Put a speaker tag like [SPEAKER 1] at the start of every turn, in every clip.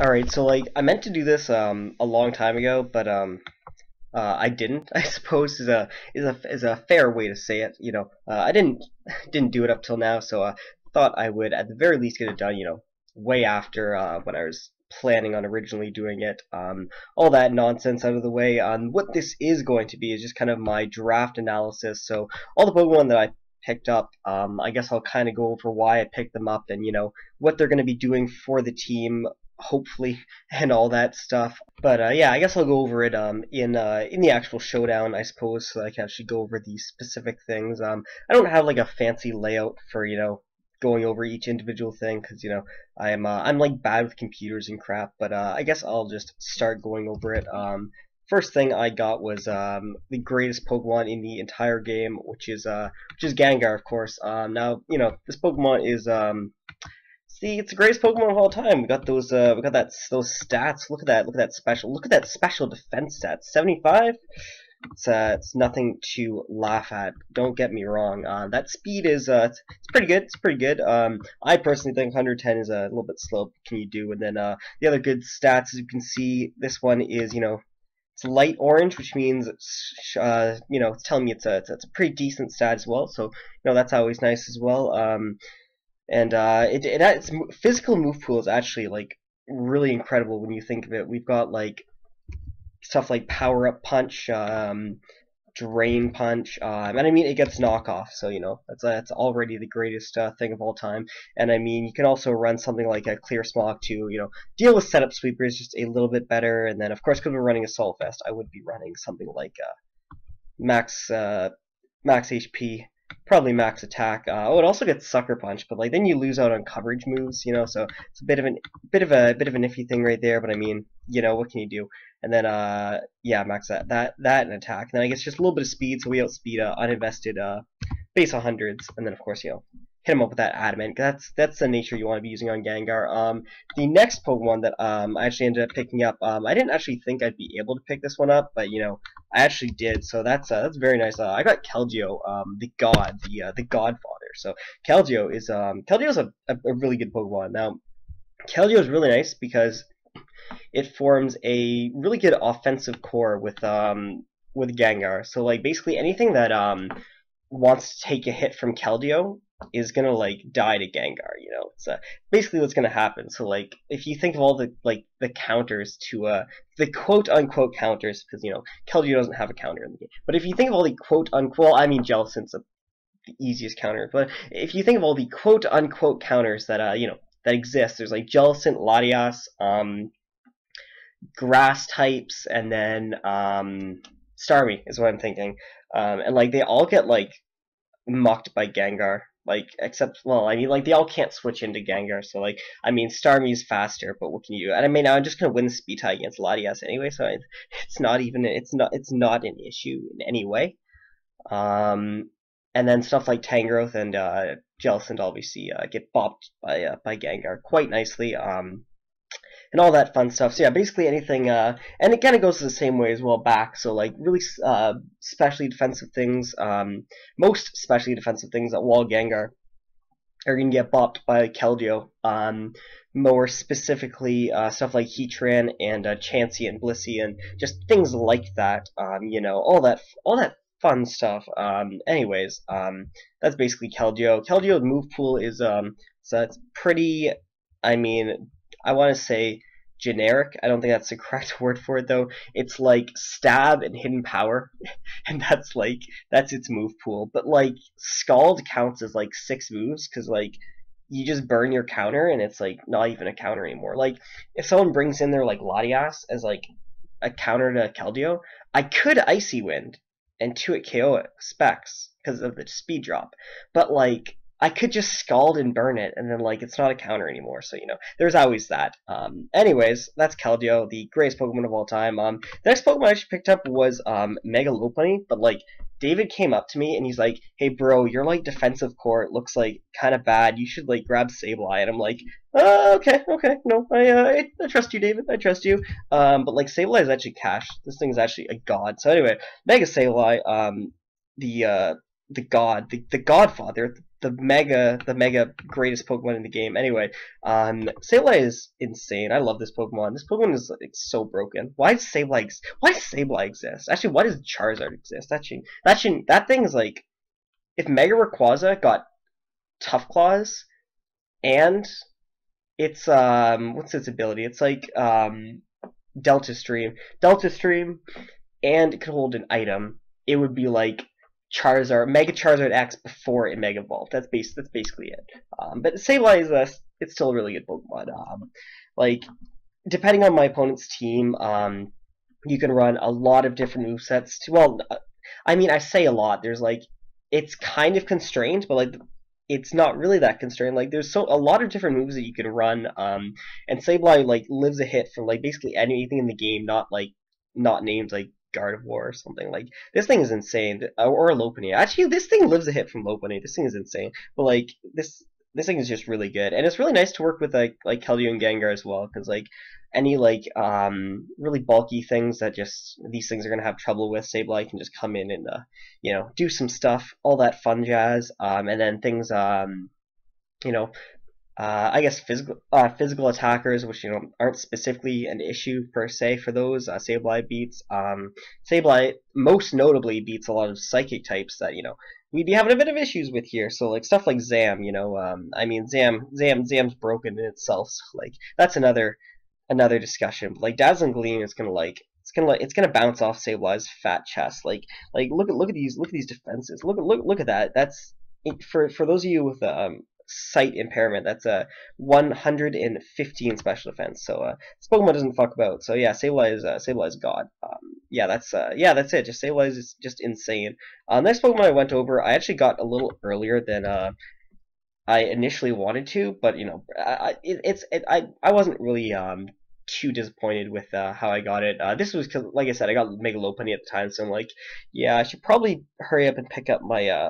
[SPEAKER 1] Alright, so like I meant to do this a long time ago, but I didn't. I suppose is a fair way to say it. I didn't do it up till now, so thought I would at the very least get it done. Way after when I was planning on originally doing it. All that nonsense out of the way. What this is going to be is just kind of my draft analysis. So all the Pokemon that I picked up, I guess I'll kind of go over why I picked them up and what they're going to be doing for the team, hopefully, and all that stuff. But yeah, I guess I'll go over it in the actual showdown, I suppose, so I can actually go over these specific things. I don't have like a fancy layout for going over each individual thing because I'm like bad with computers and crap. But I guess I'll just start going over it. First thing I got was the greatest Pokemon in the entire game, which is Gengar, of course. Now this Pokemon is see, it's the greatest Pokemon of all time. We got those those stats. Look at that special defense stat. 75. It's nothing to laugh at. Don't get me wrong. That speed is it's pretty good. It's pretty good. I personally think 110 is a little bit slow. What can you do? And then the other good stats, as you can see, this one is it's light orange, which means it's telling me it's a pretty decent stat as well. So that's always nice as well. And its physical move pool is actually like really incredible when you think of it. We've got like stuff like Power Up Punch, Drain Punch, and I mean it gets knockoff, so that's already the greatest thing of all time. And I mean you can also run something like a Clear Smog to deal with setup sweepers just a little bit better. And then of course because we're running Assault Vest, I would be running something like max HP. Probably max attack. Oh, it also gets Sucker Punch, but like then you lose out on coverage moves, so it's a bit of an iffy thing right there. But I mean, what can you do? And then yeah, max that and attack. And then I guess just a little bit of speed, so we outspeed uninvested base 100s, and then of course hit him up with that adamant. That's the nature you want to be using on Gengar. The next Pokemon that I actually ended up picking up, I didn't actually think I'd be able to pick this one up, but I actually did. So that's very nice. I got Keldeo, the god, the Godfather. So Keldeo is a really good Pokemon. Now Keldeo is really nice because it forms a really good offensive core with Gengar. So like basically anything that wants to take a hit from Keldeo is gonna like die to Gengar. It's basically what's gonna happen. So like if you think of all the counters to the quote unquote counters, because Keldeo doesn't have a counter in the game. But if you think of all the quote unquote, I mean Jellicent's the easiest counter. But if you think of all the quote unquote counters that that exist, there's like Jellicent, Latias, grass types, and then Starmie is what I'm thinking. And like they all get like mucked by Gengar. Like, except, well, I mean, like, they all can't switch into Gengar, so, like, I mean, Starmie's faster, but what can you do? And I mean, I'm just gonna win the speed tie against Latias anyway, so it's not an issue in any way. And then stuff like Tangrowth and Jellicent obviously get bopped by Gengar quite nicely. And all that fun stuff. So yeah, basically anything, and it kind of goes the same way as well back. So like really specially defensive things, most specially defensive things at wall Gengar are going to get bopped by Keldeo. More specifically, stuff like Heatran and Chansey and Blissey and just things like that. All that fun stuff. Anyways, that's basically Keldeo. Keldeo's move pool is so it's pretty. I mean, I want to say generic. I don't think that's the correct word for it though. It's like stab and hidden power, and that's its move pool. But like Scald counts as like 6 moves because like you just burn your counter and it's like not even a counter anymore. Like if someone brings in their like Latias as like a counter to Keldeo, I could Icy Wind and 2-hit KO it Specs because of the speed drop, but like I could just Scald and burn it, and then like it's not a counter anymore. So there's always that. Anyways, that's Keldeo, the greatest Pokemon of all time. The next Pokemon I actually picked up was Mega Lopunny, but like David came up to me and he's like, "Hey bro, your like defensive core it looks like kind of bad. You should like grab Sableye." And I'm like, okay, no, I trust you, David. I trust you. But like Sableye is actually cash. This thing is actually a god. So anyway, Mega Sableye, the Godfather, the mega greatest Pokemon in the game. Anyway, Sableye is insane. I love this Pokemon. This Pokemon is like so broken. Why does Sableye exist? Actually, why does Charizard exist? That thing is like, if Mega Rayquaza got Tough Claws and it's what's its ability? It's like Delta Stream. Delta Stream, and it could hold an item. It would be like Charizard, Mega Charizard X before it Mega Evolved. That's basically it. But Sableye is it's still a really good Pokemon. Like, depending on my opponent's team, you can run a lot of different movesets. Well, I mean, I say a lot. There's like, it's kind of constrained, but like, it's not really that constrained. Like, there's a lot of different moves that you can run. And Sableye like lives a hit from like basically anything in the game, not named like Gardevoir or something. Like, this thing is insane. Or Lopunny. Actually, this thing lives a hit from Lopunny. This thing is insane. But like, this thing is just really good, and it's really nice to work with like Keldeo and Gengar as well, because like any like really bulky things that just these things are gonna have trouble with, Sableye can just come in and do some stuff, all that fun jazz, and then things you know I guess physical attackers, which aren't specifically an issue per se for those. Sableye beats. Sableye most notably beats a lot of psychic types that we'd be having a bit of issues with here. So like stuff like Zam. I mean Zam's broken in itself. So like that's another discussion. But like Dazzling Gleam is it's gonna bounce off Sableye's fat chest. Like look at these defenses. Look at that. That's for those of you with sight impairment, that's a 115 special defense. So this Pokemon doesn't fuck about. So yeah, Sableye is god. That's it. Just Sableye is just insane. Next Pokemon I went over, I actually got a little earlier than I initially wanted to, but I wasn't really too disappointed with how I got it. This was because, like I said, I got Mega Lopunny at the time, so I'm like, yeah, I should probably hurry up and pick up my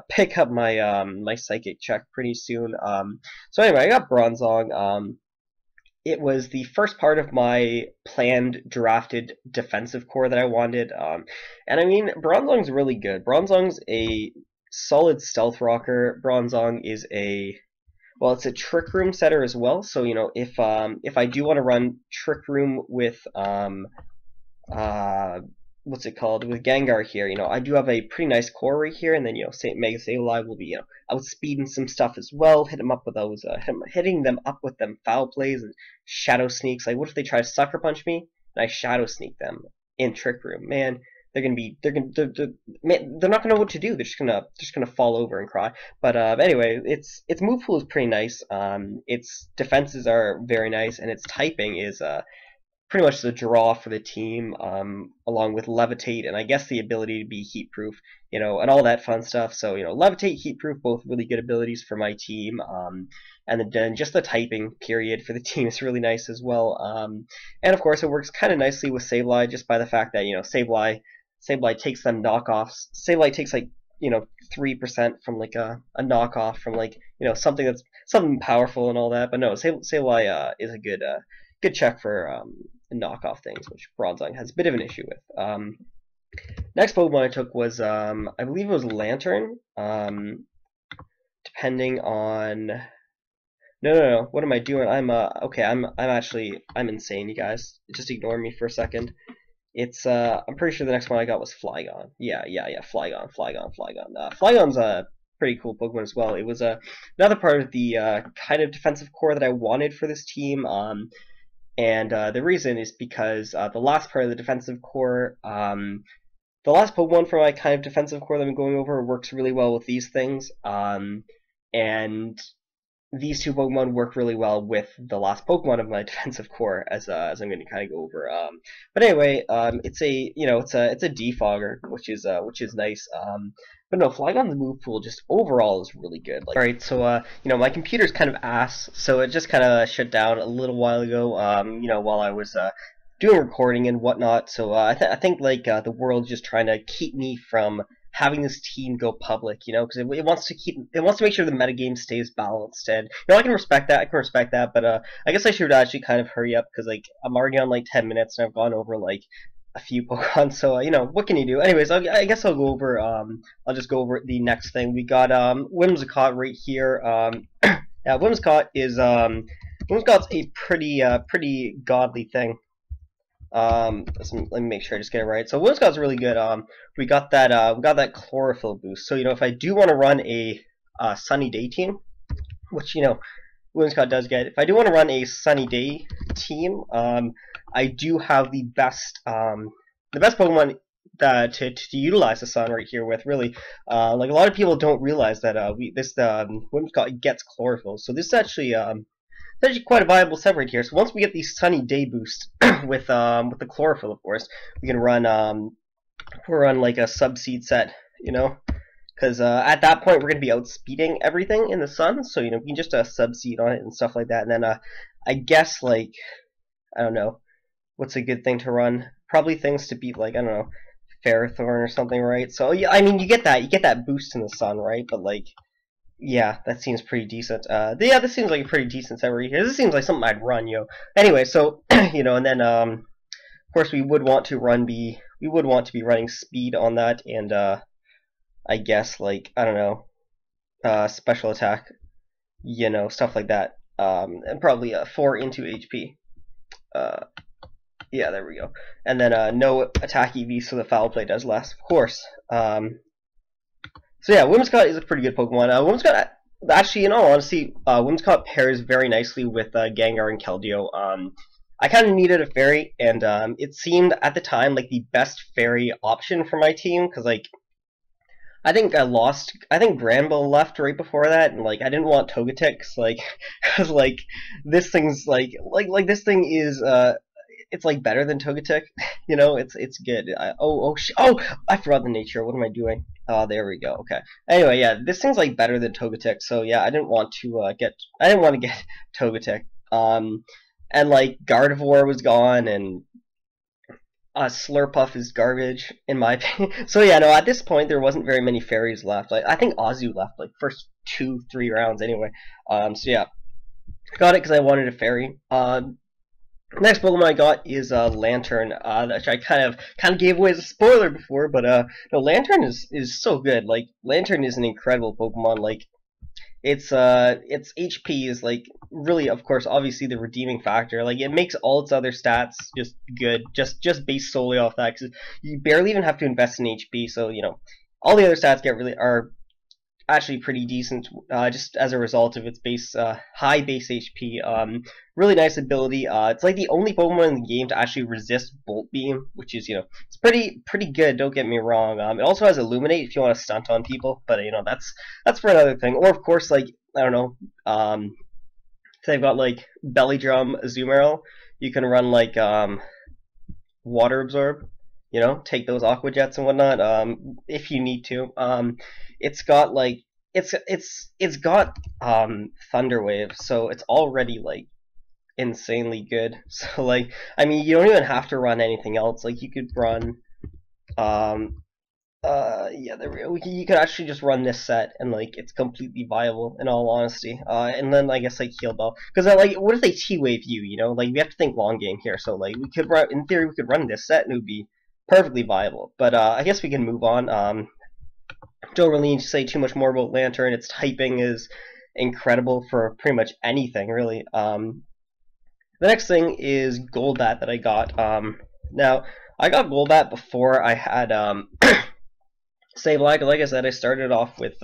[SPEAKER 1] my psychic check pretty soon. So anyway, I got Bronzong. It was the first part of my planned drafted defensive core that I wanted. And I mean, Bronzong's really good. Bronzong's a solid stealth rocker. Bronzong is it's a Trick Room setter as well. So if I do want to run Trick Room with what's it called, with Gengar here, I do have a pretty nice core right here, and then Mega Sableye will be outspeeding some stuff as well, hitting them up with them foul plays and shadow sneaks. Like, what if they try to sucker punch me and I shadow sneak them in Trick Room? Man, they're not gonna know what to do. They're just gonna fall over and cry. But anyway, its move pool is pretty nice. Its defenses are very nice, and its typing is pretty much the draw for the team, along with Levitate and I guess the ability to be heat proof, and all that fun stuff. So Levitate, heat proof, both really good abilities for my team. And then just the typing period for the team is really nice as well. And of course, it works kind of nicely with Sableye just by the fact that Sableye takes them knockoffs. Sableye takes like 3% from like a knockoff from like something powerful and all that. But no, Sableye is a good check for knockoff things, which Bronzong has a bit of an issue with. Next Pokemon I took was I believe it was Lantern. Depending on no, what am I doing? I'm okay. I'm insane, you guys. Just ignore me for a second. It's I'm pretty sure the next one I got was Flygon. Yeah, Flygon. Flygon's a pretty cool Pokemon as well. It was another part of the kind of defensive core that I wanted for this team. And the reason is because the last part of the defensive core, the last Pokemon for my kind of defensive core that I'm going over works really well with these things. And these two Pokemon work really well with the last Pokemon of my defensive core, as I'm going to kind of go over. But anyway, it's a it's a defogger, which is nice. But no, Flygon's move pool just overall is really good. Like, all right, so my computer's kind of ass, so it just kind of shut down a little while ago. While I was doing recording and whatnot. So I think like the world's just trying to keep me from having this team go public, because it wants to make sure the metagame stays balanced, and I can respect that, but I guess I should actually kind of hurry up, because like I'm already on like 10 minutes and I've gone over like a few Pokemon. So you know, what can you do? Anyways, I guess I'll go over. I'll just go over the next thing. We got Whimsicott right here. Yeah, Whimsicott's a pretty godly thing. Let me make sure I just get it right. So Whimsicott's really good. We got that chlorophyll boost. So you know, if I do want to run a sunny day team, which you know Whimsicott does get. If I do want to run a sunny day team, I do have the best Pokemon to utilize the sun right here with. Really, like a lot of people don't realize that this Whimsicott gets chlorophyll. So this is actually quite a viable set right here. So once we get the sunny day boost with the chlorophyll, of course, we can run like a subseed set, you know. Because at that point, we're going to be outspeeding everything in the sun, so you know we can just subseed on it and stuff like that. And then I guess like I don't know what's a good thing to run. Probably things to beat like I don't know Ferrothorn or something, right? So yeah, I mean you get that boost in the sun, right? But like yeah, that seems pretty decent. Yeah, this seems like a pretty decent set right here. This seems like something I'd run, yo. Anyway, so you know, and then of course we would want to be running speed on that and I guess like I don't know, special attack, you know, stuff like that, and probably 4 into HP. Yeah, there we go. And then no attack EV, so the foul play does less, of course. So yeah, Whimsicott is a pretty good Pokemon. Whimsicott, actually, in all honesty, Whimsicott pairs very nicely with Gengar and Keldeo. I kind of needed a fairy, and it seemed at the time like the best fairy option for my team, because like I think Granbull left right before that, and like I didn't want Togetic, like, cause like this thing's like this thing is it's like better than Togetic, you know, it's good. Oh, I forgot the nature. What am I doing? Oh, there we go. Okay. Anyway, yeah, this thing's like better than Togetic, so yeah, I didn't want to get Togetic. And like Gardevoir was gone, and Slurpuff is garbage in my opinion. So yeah, no, at this point there wasn't very many fairies left. Like I think Azu left like first 2-3 rounds anyway. So yeah, got it because I wanted a fairy. Next Pokemon I got is Lantern, which I kind of gave away as a spoiler before, but no, Lantern is so good. Like Lantern is an incredible Pokemon. Like its HP is like really, of course, obviously the redeeming factor. Like it makes all its other stats just good, just based solely off that. Cause you barely even have to invest in HP, so you know all the other stats are actually pretty decent, just as a result of its high base HP. Really nice ability. It's like the only Pokemon in the game to actually resist Bolt Beam, which is, you know, it's pretty good. Don't get me wrong. It also has Illuminate if you want to stunt on people, but you know that's for another thing. Or of course, like I don't know, they've got like Belly Drum, Azumarill. You can run like Water Absorb. You know, take those Aqua Jets and whatnot. If you need to. It's got like it's got Thunder Wave, so it's already like insanely good. So like I mean you don't even have to run anything else. Like you could run yeah, there we go. You could actually just run this set and like it's completely viable in all honesty. And then I guess like Heal Bell, because like what if they T-Wave you? You know, like we have to think long game here. So like we could run, in theory we could run this set and it would be perfectly viable. But I guess we can move on. Don't really need to say too much more about Lantern. Its typing is incredible for pretty much anything, really. The next thing is Golbat that I got. Now, I got Golbat before I had Sableye. Like I said, I started off with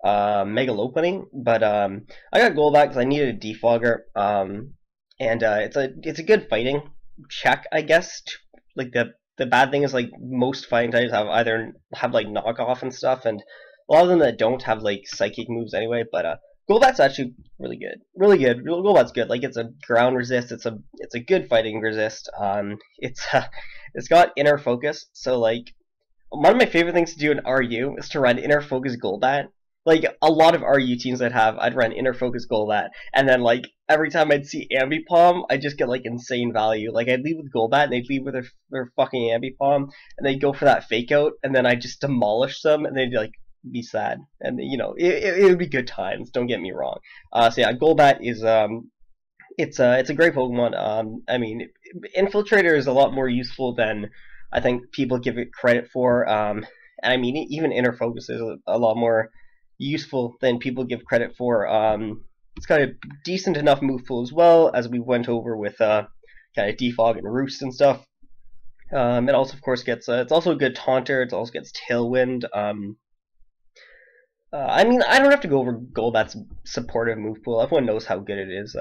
[SPEAKER 1] Megalopunny, but I got Golbat because I needed a Defogger. And it's a good fighting check, I guess. Like the bad thing is like most fighting types have like knockoff and stuff, and a lot of them that don't have like psychic moves anyway. But Golbat's actually really good, really good. Golbat's good. Like it's a ground resist. It's a good fighting resist. It's got inner focus. So like one of my favorite things to do in RU is to run inner focus Golbat. Like a lot of RU teams I'd run inner focus Golbat, and then like every time I'd see Ambipom, I'd just get like insane value. Like I'd leave with Golbat, and they'd leave with their fucking Ambipom, and they'd go for that fake out, and then I'd just demolish them, and they'd like be sad, and you know it would be good times. Don't get me wrong. So yeah, Golbat it's a great Pokemon. I mean, Infiltrator is a lot more useful than I think people give it credit for. And I mean, even Inner Focus is a lot more useful than people give credit for. It's got a decent enough move pool as well, as we went over with kind of Defog and Roost and stuff. It also, of course, gets it's also a good taunter. It also gets Tailwind. I mean, I don't have to go over Golbat's supportive move pool. Everyone knows how good it is.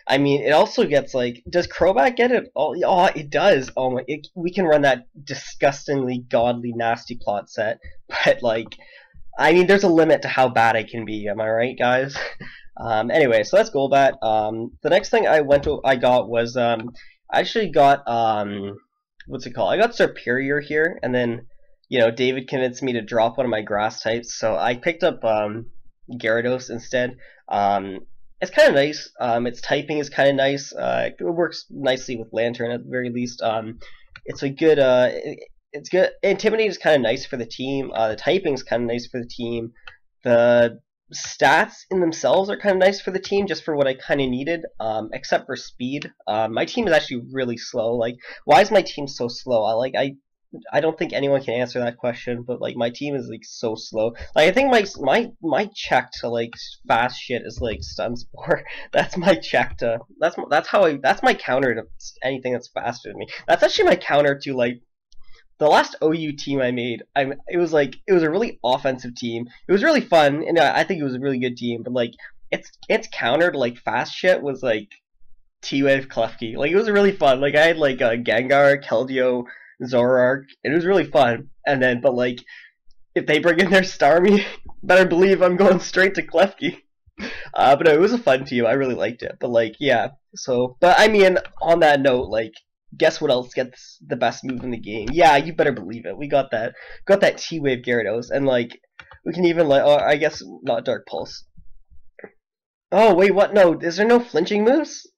[SPEAKER 1] I mean, it also gets like, does Crobat get it? Oh, it does. Oh my, we can run that disgustingly godly nasty plot set, but like, I mean, there's a limit to how bad it can be. Am I right, guys? Anyway, so that's Golbat. The next thing I got was I actually got what's it called? I got Superior here, and then David convinced me to drop one of my grass types, so I picked up Gyarados instead. It's kind of nice. Its typing is kind of nice. It works nicely with Lantern at the very least. It's a good. It's good. Intimidate is kind of nice for the team. The typing is kind of nice for the team. The stats in themselves are kind of nice for the team, just for what I kind of needed, except for speed. My team is actually really slow. Like, why is my team so slow? I don't think anyone can answer that question, but like my team is like so slow. Like I think my check to like fast shit is like Stun Spore. That's my check to that's my counter to anything that's faster than me. That's actually my counter to like the last OU team I made. It was a really offensive team. It was really fun, and I think it was a really good team. But like its counter to like fast shit was like T-Wave Klefki. Like it was really fun. Like I had like Gengar, Keldeo, Zoroark. It was really fun. And then, but like, if they bring in their Starmie, better believe I'm going straight to Klefki. But no, it was a fun team. I really liked it. But like, yeah. So, but I mean, on that note, like, guess what else gets the best move in the game? Yeah, you better believe it. We got that T-Wave Gyarados, and like, we can even like, oh, I guess not Dark Pulse. Oh wait, what? No, is there no flinching moves?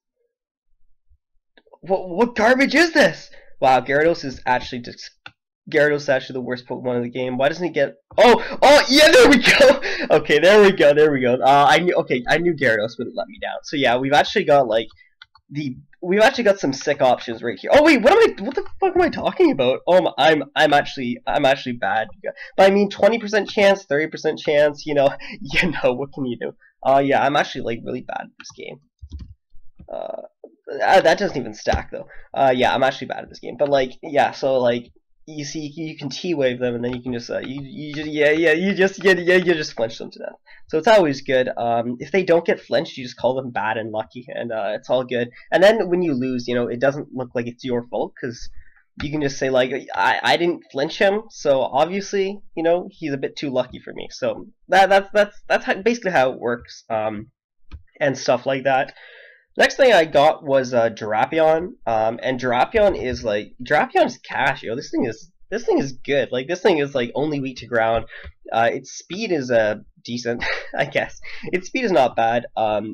[SPEAKER 1] What garbage is this? Wow, Gyarados is actually the worst Pokemon in the game. Why doesn't he get? Oh, yeah, there we go. Okay, there we go. I knew Gyarados wouldn't let me down. So yeah, we've actually got some sick options right here. Oh wait, what the fuck am I talking about? Oh, I'm actually bad. But I mean, 20% chance, 30% chance. What can you do? Yeah, I'm actually like really bad at this game. That doesn't even stack though. Yeah, I'm actually bad at this game. But like, yeah, so like, you see, you can T-wave them, and then you can just you just flinch them to death. So it's always good. If they don't get flinched, you just call them bad and lucky, and it's all good. And then when you lose, it doesn't look like it's your fault, because you can just say like, I didn't flinch him, so obviously, he's a bit too lucky for me. So that's basically how it works, and stuff like that. Next thing I got was Drapion, and Drapion is cash. This thing is good. Like, this thing is like only weak to ground. Its speed is decent, I guess. Its speed is not bad.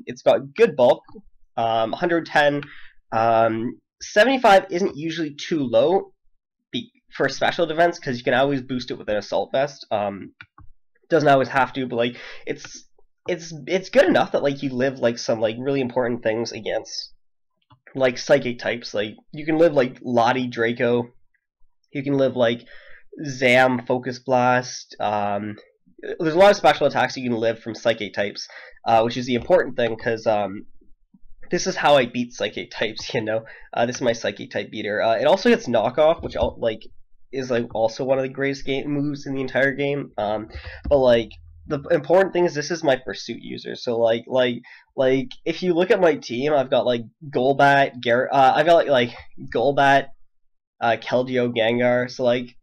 [SPEAKER 1] It's got good bulk, 110. 75 isn't usually too low for special defense, because you can always boost it with an Assault Vest. Doesn't always have to, but like it's good enough that like you live like some like really important things against like psychic types. Like you can live like Lottie Draco, you can live like Zam Focus Blast. There's a lot of special attacks you can live from psychic types, which is the important thing, because this is how I beat psychic types. This is my psychic type beater. It also gets knockoff, which is like also one of the greatest game moves in the entire game. But like, the important thing is this is my pursuit user. So like if you look at my team, I've got like Golbat, I've got like Golbat, Keldeo, Gengar. So like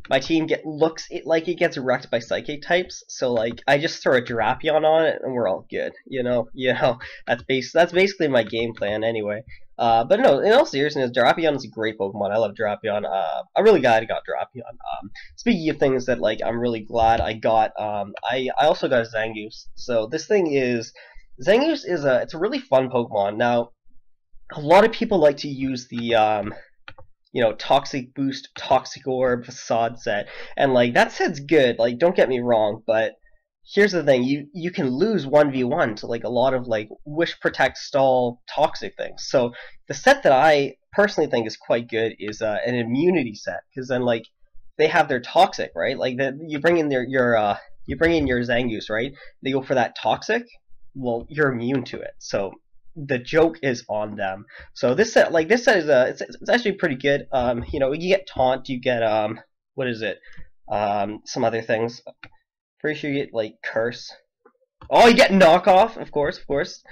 [SPEAKER 1] my team looks like it gets wrecked by psychic types. So like I just throw a Drapion on it and we're all good. That's basically my game plan anyway. But no, in all seriousness, Drapion is a great Pokemon. I love Drapion. I'm really glad I got Drapion. Speaking of things that like I'm really glad I got, I also got a Zangoose. So this thing is Zangoose is it's a really fun Pokemon. Now, a lot of people like to use the Toxic Boost, Toxic Orb, Facade set, and like that set's good. Like, don't get me wrong, but here's the thing: you can lose 1v1 to like a lot of like wish, protect, stall toxic things. So the set that I personally think is quite good is an immunity set, because then like they have their toxic, right? Like you bring in you bring in your Zangoose, right? They go for that toxic. Well, you're immune to it. So the joke is on them. So this set is it's actually pretty good. You get taunt, you get what is it? Some other things. Pretty sure you get like curse. Oh, you get knockoff, of course, of course.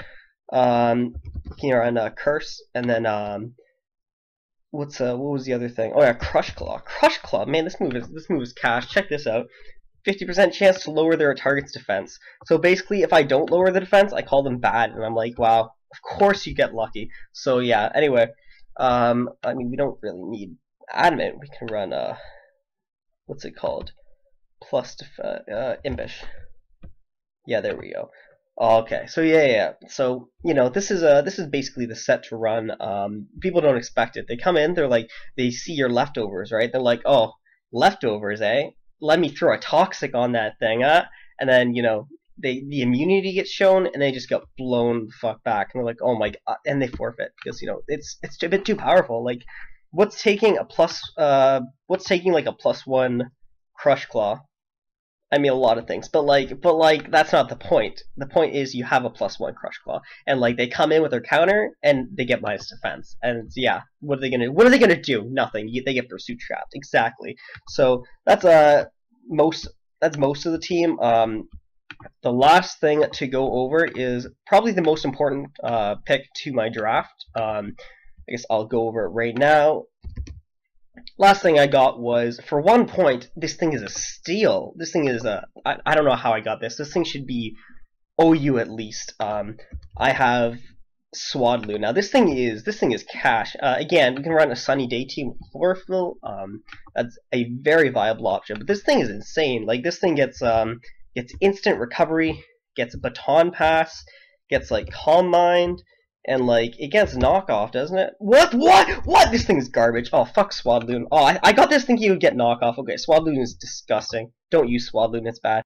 [SPEAKER 1] Here on curse, and then what was the other thing? Oh yeah, crush claw. Crush claw. Man, this move is cash. Check this out. 50% chance to lower their target's defense. So basically, if I don't lower the defense, I call them bad, and I'm like, wow, of course you get lucky. So yeah. Anyway, I mean, we don't really need adamant. We can run what's it called? Plus impish. Yeah, there we go. Okay, so yeah. So this is basically the set to run. People don't expect it. They come in, they're like, they see your leftovers, right? They're like, oh, leftovers, eh? Let me throw a toxic on that thing, and then the immunity gets shown, and they just get blown the fuck back, and they're like, oh my god, and they forfeit because it's a bit too powerful. Like, what's taking like a +1 crush claw? I mean, a lot of things, but that's not the point. The point is you have a +1 crush claw, and like they come in with their counter and they get minus defense, and yeah, what are they gonna do? Nothing. They get pursuit trapped. Exactly. So that's most of the team. The last thing to go over is probably the most important pick to my draft. I guess I'll go over it right now. Last thing I got was, for 1 point, this thing is a steal. This thing is I don't know how I got this. This thing should be OU at least. I have Swadloon. Now this thing is cash. Again, we can run a Sunny Day team with Chlorophyll. That's a very viable option. But this thing is insane. Like, this thing gets instant recovery, gets a baton pass, gets like Calm Mind, and like it gets knockoff, doesn't it? What? This thing is garbage. Oh, fuck Swadloon. Oh, I got this thinking you would get knockoff. Okay, Swadloon is disgusting. Don't use Swadloon, it's bad.